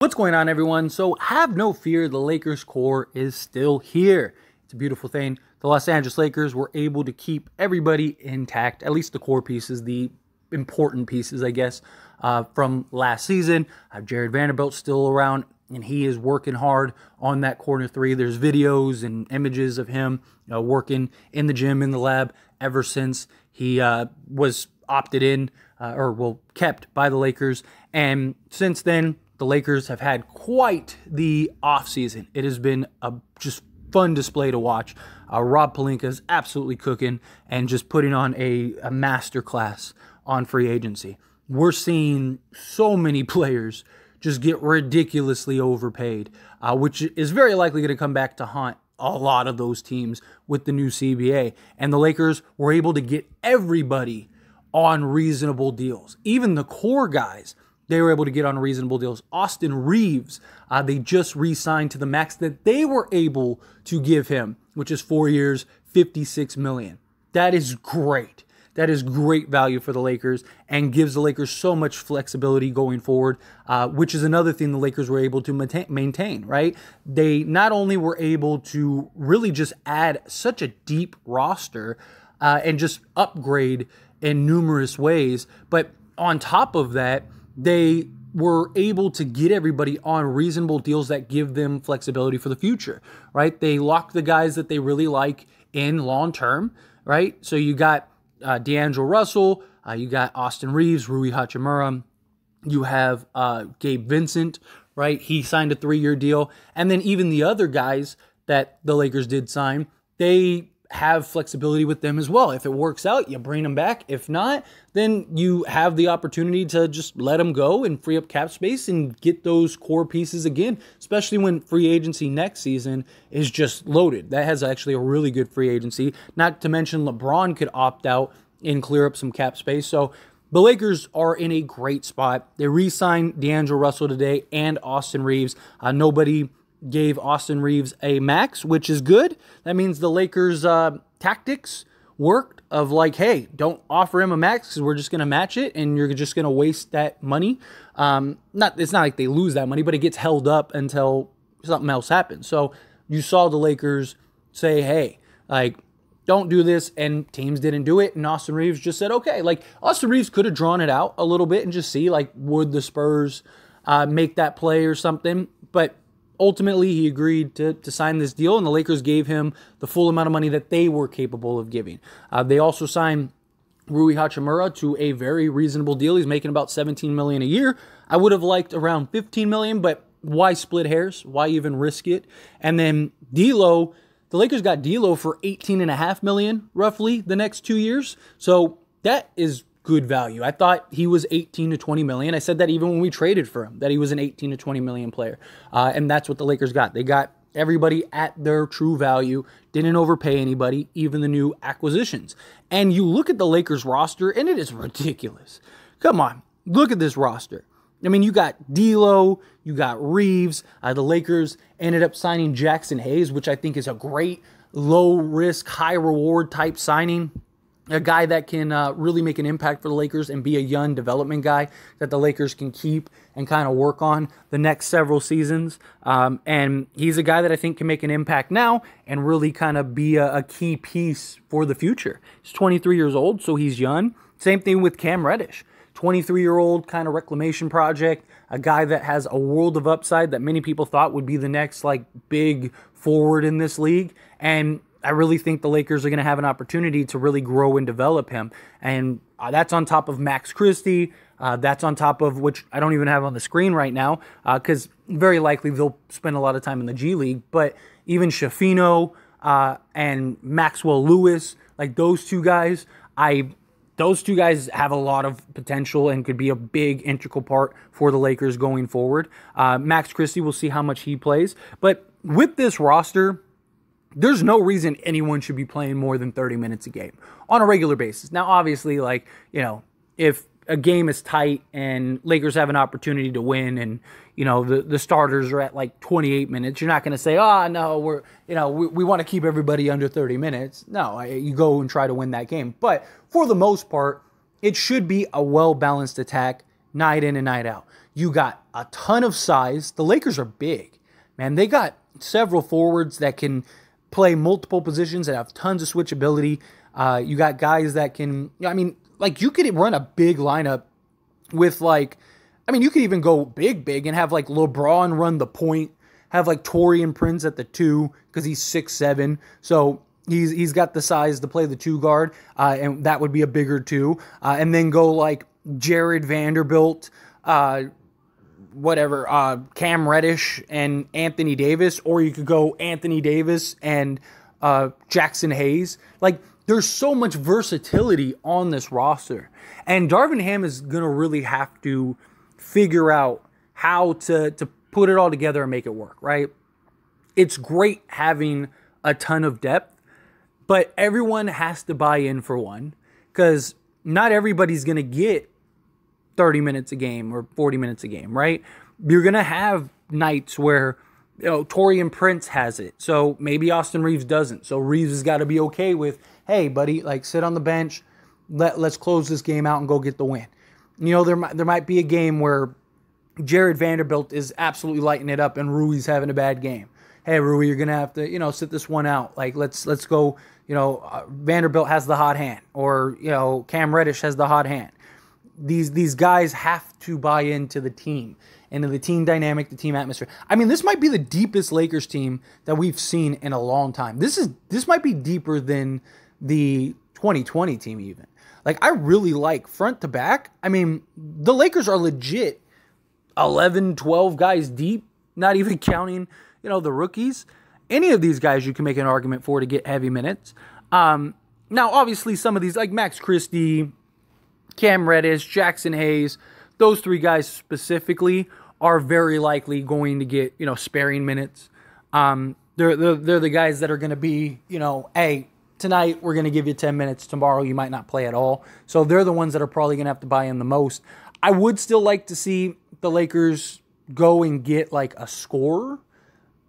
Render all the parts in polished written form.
What's going on, everyone? So have no fear, the Lakers core is still here. It's a beautiful thing. The Los Angeles Lakers were able to keep everybody intact, at least the core pieces, the important pieces, I guess, from last season. Jared Vanderbilt's still around, and he is working hard on that corner three. There's videos and images of him working in the gym, in the lab, ever since he was opted in, kept by the Lakers. And since then, the Lakers have had quite the offseason. It has been a just fun display to watch. Rob Pelinka is absolutely cooking and just putting on a masterclass on free agency. We're seeing so many players just get ridiculously overpaid, which is very likely going to come back to haunt a lot of those teams with the new CBA. And the Lakers were able to get everybody on reasonable deals. Even the core guys, they were able to get on reasonable deals. Austin Reeves, they just re-signed to the max that they were able to give him, which is 4 years, $56 million. That is great. That is great value for the Lakers and gives the Lakers so much flexibility going forward, which is another thing the Lakers were able to maintain, right? They not only were able to really just add such a deep roster and just upgrade in numerous ways, but on top of that, they were able to get everybody on reasonable deals that give them flexibility for the future, right? They locked the guys that they really like in long term, right? So you got D'Angelo Russell, you got Austin Reeves, Rui Hachimura, you have Gabe Vincent, right? He signed a 3-year deal. And then even the other guys that the Lakers did sign, they have flexibility with them as well. If it works out, you bring them back. If not, then you have the opportunity to just let them go and free up cap space and get those core pieces again, especially when free agency next season is just loaded. That has actually a really good free agency. Not to mention LeBron could opt out and clear up some cap space. So the Lakers are in a great spot. They re-signed D'Angelo Russell today and Austin Reeves. Nobody gave Austin Reeves a max, which is good. That means the Lakers' tactics worked of like, hey, don't offer him a max because we're just going to match it and you're just going to waste that money. It's not like they lose that money, but it gets held up until something else happens. So you saw the Lakers say, hey, like, don't do this, and teams didn't do it, and Austin Reeves just said, okay. Like, Austin Reeves could have drawn it out a little bit and just see, like, would the Spurs make that play or something, but ultimately, he agreed to sign this deal, and the Lakers gave him the full amount of money that they were capable of giving. They also signed Rui Hachimura to a very reasonable deal. He's making about $17 million a year. I would have liked around $15 million, but why split hairs? Why even risk it? And then D'Lo, the Lakers got D'Lo for $18.5 million roughly the next 2 years. So that is good value. I thought he was 18 to 20 million. I said that even when we traded for him, that he was an 18 to 20 million player. And that's what the Lakers got. They got everybody at their true value, didn't overpay anybody, even the new acquisitions. And you look at the Lakers roster, and it is ridiculous. Come on, look at this roster. I mean, you got D'Lo, you got Reeves. The Lakers ended up signing Jackson Hayes, which I think is a great low-risk, high-reward type signing. A guy that can really make an impact for the Lakers and be a young development guy that the Lakers can keep and kind of work on the next several seasons. And he's a guy that I think can make an impact now and really kind of be a key piece for the future. He's 23 years old, so he's young. Same thing with Cam Reddish. 23-year-old kind of reclamation project, a guy that has a world of upside that many people thought would be the next like big forward in this league. And I really think the Lakers are going to have an opportunity to really grow and develop him. And that's on top of Max Christie. That's on top of, which I don't even have on the screen right now, because very likely they'll spend a lot of time in the G League. But even Shafino and Maxwell Lewis, like those two guys, those two guys have a lot of potential and could be a big integral part for the Lakers going forward. Max Christie, we'll see how much he plays. But with this roster, there's no reason anyone should be playing more than 30 minutes a game on a regular basis. Now, obviously, like, you know, if a game is tight and Lakers have an opportunity to win and, you know, the starters are at like 28 minutes, you're not going to say, oh, no, we want to keep everybody under 30 minutes. No, you go and try to win that game. But for the most part, it should be a well-balanced attack night in and night out. You got a ton of size. The Lakers are big, man. They got several forwards that can play multiple positions and have tons of switchability. You got guys that can, I mean, like you could run a big lineup with like, I mean, you could even go big and have like LeBron run the point, have like Taurean Prince at the 2 because he's 6'7". So he's got the size to play the 2 guard, and that would be a bigger 2. And then go like Jared Vanderbilt, Cam Reddish and Anthony Davis, or you could go Anthony Davis and Jackson Hayes. Like, there's so much versatility on this roster. And Darvin Ham is going to really have to figure out how to put it all together and make it work, right? It's great having a ton of depth, but everyone has to buy in for one, because not everybody's going to get 30 minutes a game or 40 minutes a game, right? You're going to have nights where, you know, Taurean Prince has it, so maybe Austin Reeves doesn't. So Reeves has got to be okay with, hey, buddy, like sit on the bench, let's close this game out and go get the win. You know, there might be a game where Jared Vanderbilt is absolutely lighting it up and Rui's having a bad game. Hey, Rui, you're going to have to, you know, sit this one out. Like, let's go, you know, Vanderbilt has the hot hand, or, you know, Cam Reddish has the hot hand. These guys have to buy into the team, into the team dynamic, the team atmosphere. I mean, this might be the deepest Lakers team that we've seen in a long time. This might be deeper than the 2020 team even. Like, I really like front to back. I mean, the Lakers are legit 11, 12 guys deep, not even counting, you know, the rookies. Any of these guys you can make an argument for to get heavy minutes. Now, obviously, some of these, like Max Christie, Cam Reddish, Jackson Hayes, those 3 guys specifically are very likely going to get, you know, sparing minutes. They're the guys that are going to be, you know, hey, tonight we're going to give you 10 minutes. Tomorrow you might not play at all. So they're the ones that are probably going to have to buy in the most. I would still like to see the Lakers go and get like a scorer,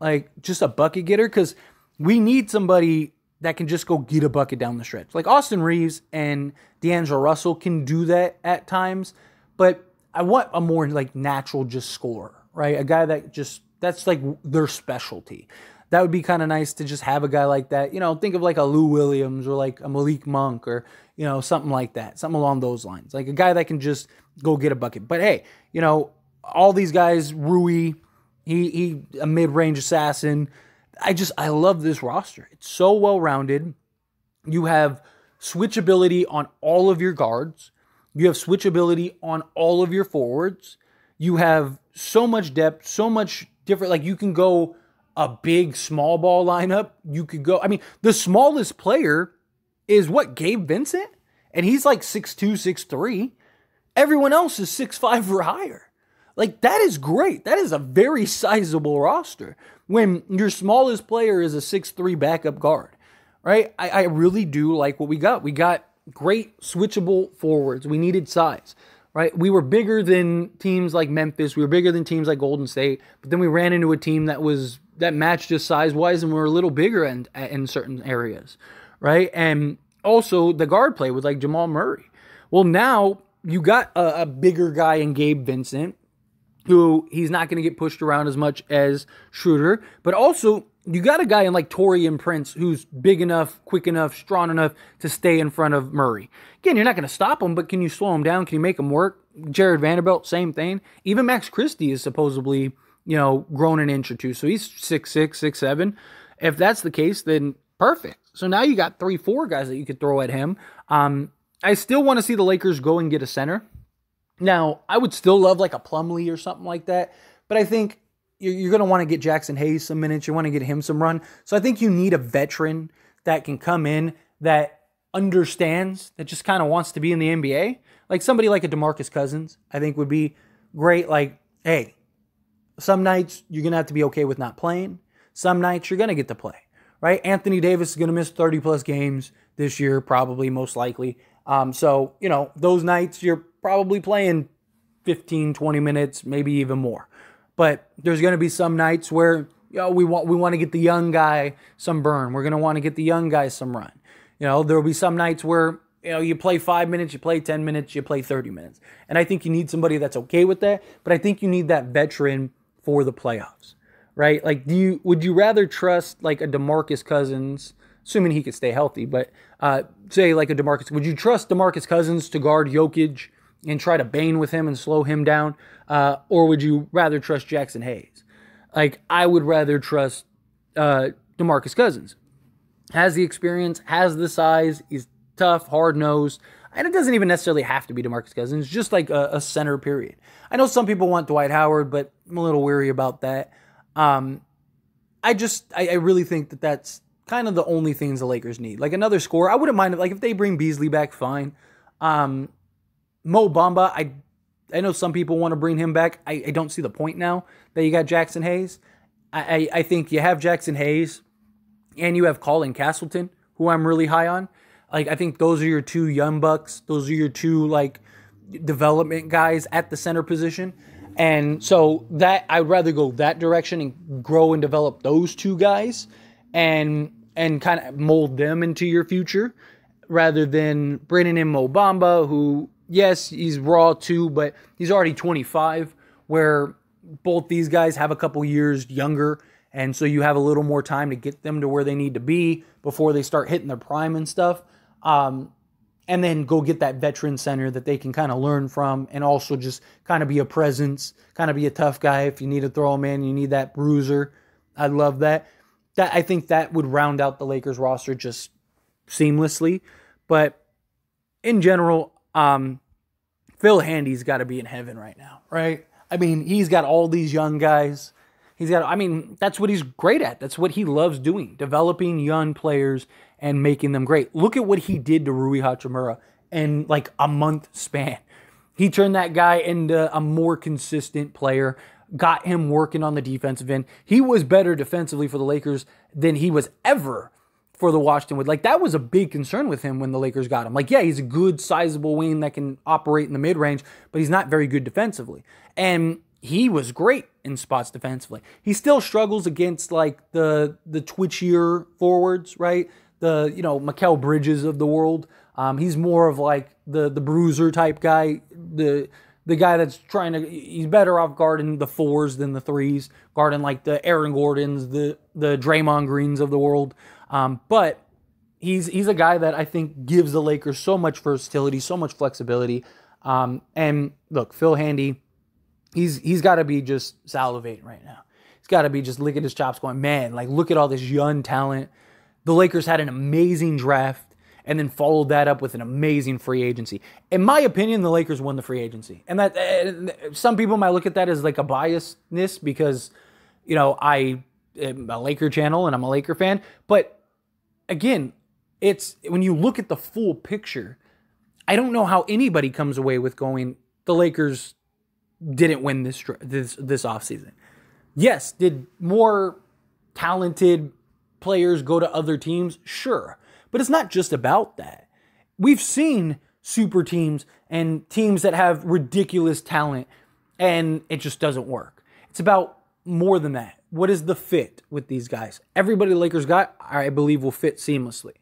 like just a bucket getter, because we need somebody that can just go get a bucket down the stretch. Like Austin Reeves and D'Angelo Russell can do that at times, but I want a more like natural just scorer, right? A guy that just, that's like their specialty. That would be kind of nice to just have a guy like that. You know, think of like a Lou Williams or like a Malik Monk or, you know, something like that. Something along those lines. Like a guy that can just go get a bucket. But hey, you know, all these guys, Rui, he a mid-range assassin. I love this roster. It's so well-rounded. You have switchability on all of your guards. You have switchability on all of your forwards. You have so much depth, so much different. Like you can go a big small ball lineup. You could go, I mean, the smallest player is what, Gabe Vincent? And he's like 6'2", 6'3". Everyone else is 6'5" or higher. Like, that is great. That is a very sizable roster when your smallest player is a 6'3" backup guard, right? I really do like what we got. We got great switchable forwards. We needed size, right? We were bigger than teams like Memphis. We were bigger than teams like Golden State. But then we ran into a team that matched us size-wise, and we were a little bigger in certain areas, right? And also the guard play with like Jamal Murray. Well, now you got a bigger guy in Gabe Vincent, who he's not going to get pushed around as much as Schroeder, but also you got a guy in like Taurean Prince who's big enough, quick enough, strong enough to stay in front of Murray. Again, you're not going to stop him, but can you slow him down? Can you make him work? Jared Vanderbilt, same thing. Even Max Christie is supposedly, you know, grown an inch or two, so he's 6'6", 6'7". If that's the case, then perfect. So now you got 3-4 guys that you could throw at him. I still want to see the Lakers go and get a center. Now, I would still love like a Plumlee or something like that, but I think you're going to want to get Jackson Hayes some minutes. You want to get him some run. So I think you need a veteran that can come in, that understands, that just kind of wants to be in the NBA. Like somebody like a DeMarcus Cousins, I think would be great. Like, hey, some nights you're going to have to be okay with not playing. Some nights you're going to get to play, right? Anthony Davis is going to miss 30-plus games this year, probably, most likely. So, you know, those nights you're probably playing 15, 20 minutes, maybe even more. But there's going to be some nights where, you know, we want to get the young guy some burn. We're going to want to get the young guy some run. You know, there will be some nights where you play 5 minutes, you play 10 minutes, you play 30 minutes. And I think you need somebody that's okay with that, but I think you need that veteran for the playoffs, right? Like, would you rather trust like a DeMarcus Cousins, assuming he could stay healthy, but say like a DeMarcus, would you trust DeMarcus Cousins to guard Jokic and try to bang with him and slow him down? Or would you rather trust Jackson Hayes? Like, I would rather trust DeMarcus Cousins. Has the experience, has the size, he's tough, hard-nosed, and it doesn't even necessarily have to be DeMarcus Cousins, just like a center period. I know some people want Dwight Howard, but I'm a little weary about that. I really think that that's kind of the only things the Lakers need. Like another scorer, I wouldn't mind it. Like if they bring Beasley back, fine. Mo Bamba, I know some people want to bring him back. I don't see the point now that you got Jackson Hayes. I think you have Jackson Hayes and you have Colin Castleton, who I'm really high on. Like, I think those are your two young bucks. Those are your two, like, development guys at the center position. And so that I'd rather go that direction and grow and develop those two guys and kind of mold them into your future rather than bringing in Mo Bamba, who, yes, he's raw too, but he's already 25, where both these guys have a couple years younger. And so you have a little more time to get them to where they need to be before they start hitting their prime and stuff. And then go get that veteran center that they can kind of learn from and also just kind of be a presence, kind of be a tough guy if you need to throw him in, you need that bruiser. I love that. I think that would round out the Lakers roster just seamlessly. But in general, Phil Handy's got to be in heaven right now, right? I mean, he's got all these young guys. That's what he's great at. That's what he loves doing, developing young players and making them great. Look at what he did to Rui Hachimura in like a month span. He turned that guy into a more consistent player, got him working on the defensive end. He was better defensively for the Lakers than he was ever for the Washington Wizards. Like, that was a big concern with him when the Lakers got him. Like, yeah, he's a good, sizable wing that can operate in the mid-range, but he's not very good defensively. And he was great in spots defensively. He still struggles against like the twitchier forwards, right? The, Mikal Bridges of the world. He's more of like the bruiser type guy. The guy that's he's better off guarding the fours than the threes, guarding like the Aaron Gordons, the Draymond Greens of the world. But he's a guy that I think gives the Lakers so much versatility, so much flexibility. And look, Phil Handy, he's got to be just salivating right now. He's got to be just licking his chops going, man, like look at all this young talent. The Lakers had an amazing draft and then followed that up with an amazing free agency. In my opinion, the Lakers won the free agency. And that some people might look at that as like a biasness because, I am a Laker channel and I'm a Laker fan. But again, it's when you look at the full picture, I don't know how anybody comes away with going, the Lakers didn't win this offseason. Yes, did more talented players go to other teams? Sure. But it's not just about that. We've seen super teams and teams that have ridiculous talent and it just doesn't work. It's about more than that. What is the fit with these guys? Everybody the Lakers got, I believe, will fit seamlessly.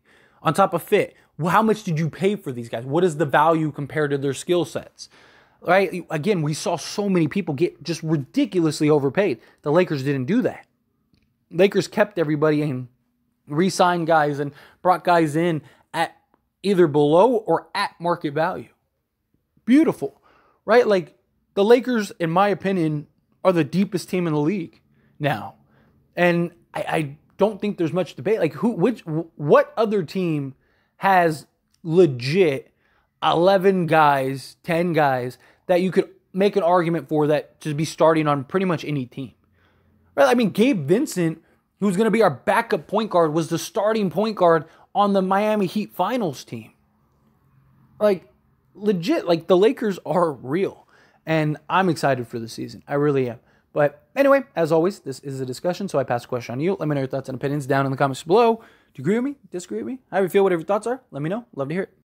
On top of fit, how much did you pay for these guys? What is the value compared to their skill sets? Right? Again, we saw so many people get just ridiculously overpaid. The Lakers didn't do that. Lakers kept everybody and re-signed guys and brought guys in at either below or at market value. Beautiful, right? Like the Lakers, in my opinion, are the deepest team in the league now. And I don't think there's much debate. Like what other team has legit 11 guys, 10 guys that you could make an argument for that to be starting on pretty much any team? Right? I mean, Gabe Vincent, who's going to be our backup point guard, was the starting point guard on the Miami Heat finals team. Like, legit, like the Lakers are real. And I'm excited for the season. I really am. But anyway, as always, this is a discussion, so I pass the question on to you. Let me know your thoughts and opinions down in the comments below. Do you agree with me? Disagree with me? How do you feel? Whatever your thoughts are, let me know. Love to hear it.